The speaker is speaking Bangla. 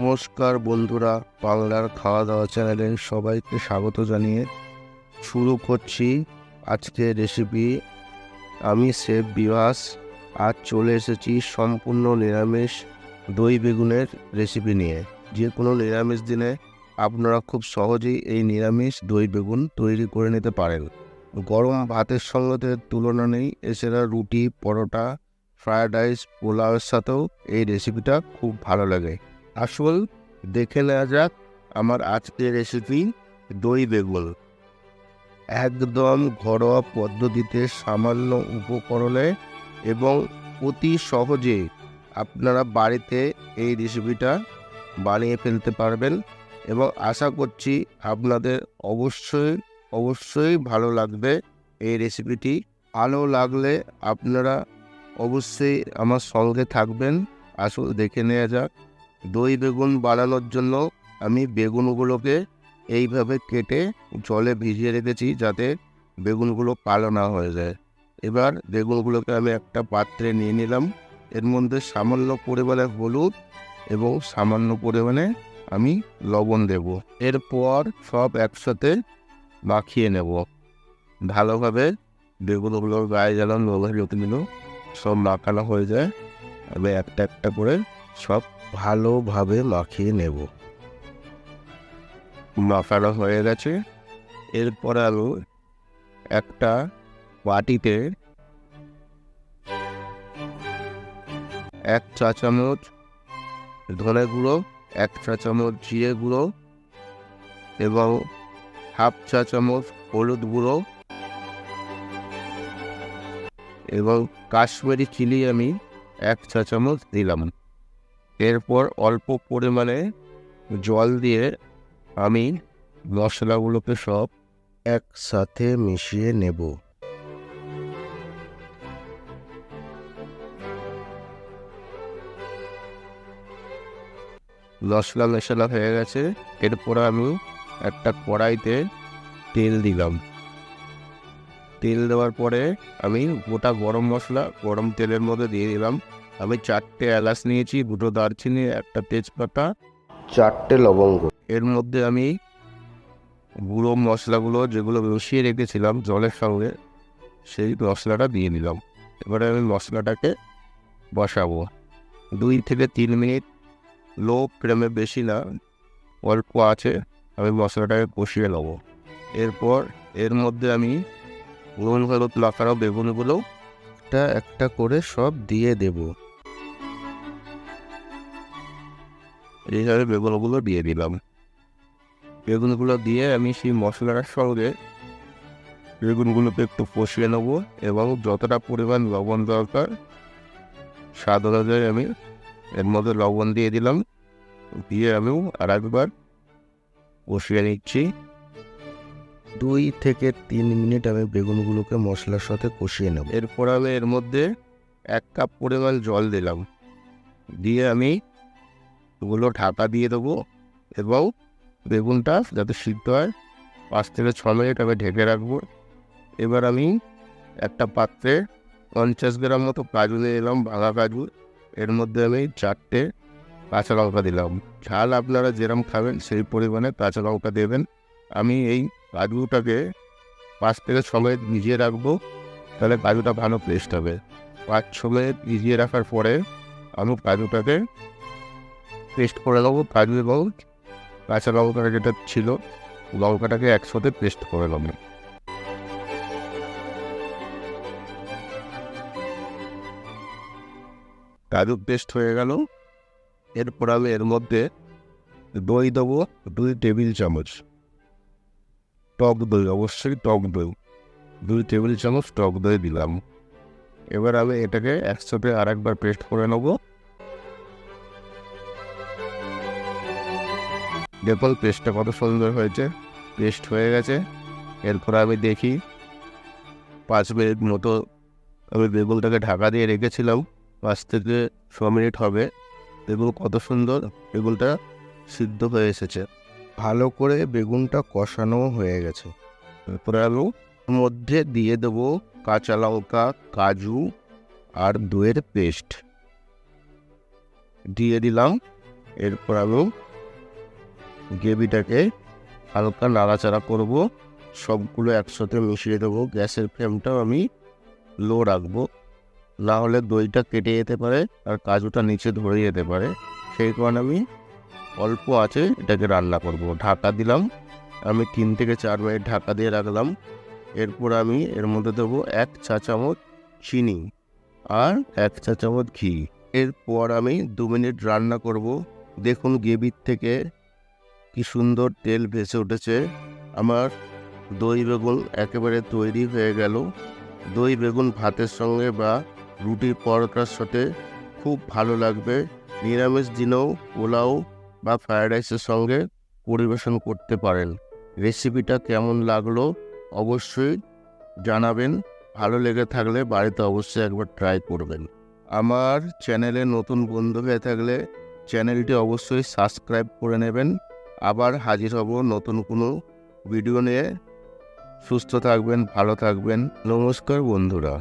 নমস্কার বন্ধুরা, বাংলার খাওয়া দাওয়া চ্যানেলে সবাইকে স্বাগত জানিয়ে শুরু করছি আজকের রেসিপি। আমি শেফ বিভাস। আজ চলে এসেছি সম্পূর্ণ নিরামিষ দই বেগুনের রেসিপি নিয়ে। যে কোনো নিরামিষ দিনে আপনারা খুব সহজেই এই নিরামিষ দই বেগুন তৈরি করে নিতে পারেন। গরম ভাতের সঙ্গে তুলনা নেই। এছাড়া রুটি, পরোটা, ফ্রায়েড রাইস, পোলাওয়ের সাথেও এই রেসিপিটা খুব ভালো লাগে। আসল দেখে নেওয়া যাক আমার আজকের রেসিপি দই বেগুন। একদম ঘরোয়া পদ্ধতিতে সামান্য উপকরণে এবং অতি সহজে আপনারা বাড়িতে এই রেসিপিটা বানিয়ে ফেলতে পারবেন এবং আশা করছি আপনাদের অবশ্যই ভালো লাগবে এই রেসিপিটি। ভালো লাগলে আপনারা অবশ্যই আমার সঙ্গে থাকবেন। আসল দেখে নেওয়া যাক। দই বেগুন বানানোর জন্য আমি বেগুনগুলোকে এইভাবে কেটে জলে ভিজিয়ে রেখেছি যাতে বেগুনগুলো কালো না হয়ে যায়। এবার বেগুনগুলোকে আমি একটা পাত্রে নিয়ে নিলাম। এর মধ্যে সামান্য পরিমাণে হলুদ এবং সামান্য পরিমাণে আমি লবণ দেব। এরপর সব একসাথে মাখিয়ে নেব ভালোভাবে। বেগুনগুলোর গায়ে যেন লবণ সব মাখানো হয়ে যায়। আমি একটা একটা করে সব ভালোভাবে মাখিয়ে নেব। মাখানো হয়ে গেছে। এরপরে আমি একটা বাটিতে 1 চা চামচ ধনে গুঁড়ো, 1 চা চামচ জিরে গুঁড়ো এবং 1/2 চা চামচ হলুদ গুঁড়ো এবং কাশ্মীরি চিলি আমি 1 চা চামচ দিলাম। এরপর অল্প পরিমাণে জল দিয়ে আমি মশলাগুলোকে সব একসাথে মিশিয়ে নেব। মশলা মেশানো হয়ে গেছে। এরপর আমি একটা কড়াইতে তেল দিলাম। তেল দেওয়ার পরে আমি গোটা গরম মশলা গরম তেলের মধ্যে দিয়ে দিলাম। আমি 4টে এলাচ নিয়েছি, 2টো দারচিনি, একটা তেজপাতা, 4টে লবঙ্গ। এর মধ্যে আমি গুঁড়ো মশলাগুলো যেগুলো মিশিয়ে রেখেছিলাম জলের সঙ্গে সেই মশলাটা দিয়ে দিলাম। এবারে আমি মশলাটাকে বসাবো 2 থেকে 3 মিনিট লো ফ্লেমে, বেশি না, অল্প আছে আমি মশলাটাকে কষিয়ে নেব। এরপর এর মধ্যে আমি নুন হলুদ মাখানো বেগুনগুলো একটা একটা করে সব দিয়ে দেব। এইভাবে বেগুনগুলো দিয়ে দিলাম। বেগুনগুলো দিয়ে আমি সেই মশলাটার সঙ্গে বেগুনগুলোকে একটু কষিয়ে নেব এবং যতটা পরিমাণ লবণ দরকার স্বাদ অনুযায়ী আমি এর মধ্যে লবণ দিয়ে দিলাম। দিয়ে আমিও আর একবার কষিয়ে নিচ্ছি। 2 থেকে 3 মিনিট আমি বেগুনগুলোকে মশলার সাথে কষিয়ে নেব। এরপর আমি এর মধ্যে 1 কাপ পরিমাণ জল দিলাম। দিয়ে আমি ওগুলো ঢাকা দিয়ে দেবো এবং বেগুনটা যাতে সিদ্ধ হয় 5 থেকে 6 মিনিট আমি ঢেকে রাখবো। এবার আমি একটা পাত্রে 50 গ্রাম মতো কাজু নিয়ে এলাম, ভাঙা কাজু। এর মধ্যে আমি 4টে কাঁচা লঙ্কা দিলাম। ঝাল আপনারা যেরকম খাবেন সেই পরিমাণে কাঁচা লঙ্কা দেবেন। আমি এই কাজুটাকে 5 থেকে 6 মিনিট ভিজিয়ে রাখবো, তাহলে কাজুটা ভালো পেস্ট হবে। 5-6 মিনিট ভিজিয়ে রাখার পরে আমি কাজুটাকে পেস্ট করে নেবো। কাজু এবং কাঁচা লঙ্কা যেটা ছিল লঙ্কাটাকে একসাথে পেস্ট করে নেবো। কাজু পেস্ট হয়ে গেল। এরপর আমি এর মধ্যে দই দেবো 2 টেবিল চামচ। টক দই, অবশ্যই টক দই 2 টেবিল চামচ টক দই দিলাম। এবার আমি এটাকে একসাথে আরেকবার পেস্ট করে নেব। দেখুন পেস্টটা কত সুন্দর হয়েছে, পেস্ট হয়ে গেছে। এরপর আমি দেখি 5 মিনিট মতো আমি বেগুনটাকে ঢাকা দিয়ে রেখেছিলাম। 5 থেকে 6 মিনিট হবে। দেখুন কত সুন্দর বেগুনটা সিদ্ধ হয়ে এসেছে। ভালো করে বেগুনটা কষানো হয়ে গেছে। এরপরে আমি মধ্যে দিয়ে দেবো কাঁচা লঙ্কা, কাজু আর দইয়ের পেস্ট দিয়ে দিলাম। এরপর আমি গ্রেভিটাকে হালকা নাড়াচাড়া করব, সবগুলো একসাথে মিশিয়ে দেবো। গ্যাসের ফ্লেমটাও আমি লো রাখবো, না হলে দইটা কেটে যেতে পারে আর কাজুটা নিচে ধরে যেতে পারে। সেই কারণে আমি অল্প আঁচে এটাকে রান্না করব। ঢাকা দিলাম, আমি 3 থেকে 4 মিনিট ঢাকা দিয়ে রাখলাম। এরপর আমি এর মধ্যে দেবো 1 চা চামচ চিনি আর 1 চা চামচ ঘি। এরপর আমি 2 মিনিট রান্না করব। দেখুন গ্রেভির থেকে কি সুন্দর তেল ভেসে উঠেছে। আমার দই বেগুন একেবারে তৈরি হয়ে গেল। দই বেগুন ভাতের সঙ্গে বা রুটির পরোটার সাথে খুব ভালো লাগবে। নিরামিষ দিনেও পোলাও বা ফ্রায়েড রাইসের সঙ্গে পরিবেশন করতে পারেন। রেসিপিটা কেমন লাগলো অবশ্যই জানাবেন। ভালো লেগে থাকলে বাড়িতে অবশ্যই একবার ট্রাই করবেন। আমার চ্যানেলে নতুন বন্ধু হয়ে থাকলে চ্যানেলটি অবশ্যই সাবস্ক্রাইব করে নেবেন। আবার হাজির হব নতুন কোনো ভিডিও নিয়ে। সুস্থ থাকবেন, ভালো থাকবেন। নমস্কার বন্ধুরা।